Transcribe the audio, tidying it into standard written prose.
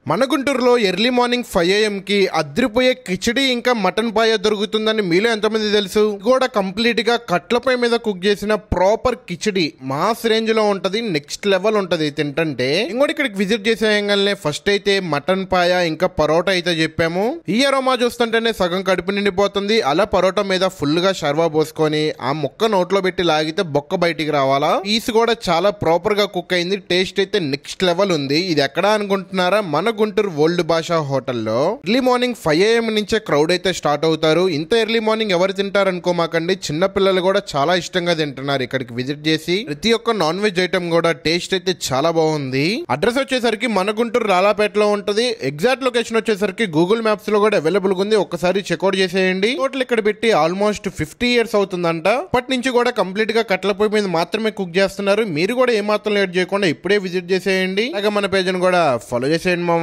మన గుంటూరులో early morning 5 AM కి అద్రిపోయే కిచిడి ఇంకా మటన్ పాయ దొరుకుతుందని మీలో ఎంతమంది తెలుసు? కూడా కంప్లీట్ గా కట్లపై మీద కుక్ చేసిన ప్రాపర్ కిచిడి మాస్ రేంజ్ లో ఉంటది, నెక్స్ట్ లెవెల్ ఉంటది తింటంటే. ఇంకోటి ఇక్కడికి విజిట్ చేసేయంగానే ఫస్ట్ అయితే మటన్ పాయ ఇంకా పరోటా అయితే చెప్పాము. ఈ అరోమా చూస్తుంటేనే సగం కడుపు నిండిపోతుంది. అలా పరోటా మీద ఫుల్ గా షర్వా పోసుకొని ఆ ముక్క నోట్లో పెట్టి లాగితే బొక్క బయటికి రావాలా. పీస్ కూడా చాలా ప్రాపర్ గా కుక్ అయింది, టేస్ట్ అయితే నెక్స్ట్ లెవెల్ ఉంది. ఇది ఎక్కడ అనుకుంటున్నారా? మన గుంటూరు ఓల్డ్ భాషా హోటల్లో ఎర్లీ మార్నింగ్ 5 AM నుంచే క్రౌడ్ అయితే స్టార్ట్ అవుతారు. ఇంత ఎర్లీ మార్నింగ్ ఎవరు తింటారు అనుకోమాకండి, చిన్న పిల్లలు కూడా చాలా ఇష్టంగా తింటున్నారు. ఇక్కడికి విజిట్ చేసి ప్రతి ఒక్క నాన్ వెజ్ ఐటమ్ కూడా టేస్ట్ అయితే చాలా బాగుంది. అడ్రస్ వచ్చేసరికి మన గుంటూరు లాలాపేటలో ఉంటది. ఎగ్జాక్ట్ లొకేషన్ వచ్చేసరికి గూగుల్ మ్యాప్స్ లో కూడా అవైలబుల్ ఉంది, ఒక్కసారి చెక్అౌట్ చేసేయండి. హోటల్ ఇక్కడ పెట్టి ఆల్మోస్ట్ 50 years అవుతుందంట. అప్పటి నుంచి కూడా కంప్లీట్ గా కట్ల పొయ్యి మీద మాత్రమే కుక్ చేస్తున్నారు. మీరు కూడా ఏమాత్రం లేట్ చేయకుండా ఇప్పుడే విజిట్ చేసేయండి. అలాగే మన పేజ్ ని కూడా ఫాలో చేసేయండి మామా.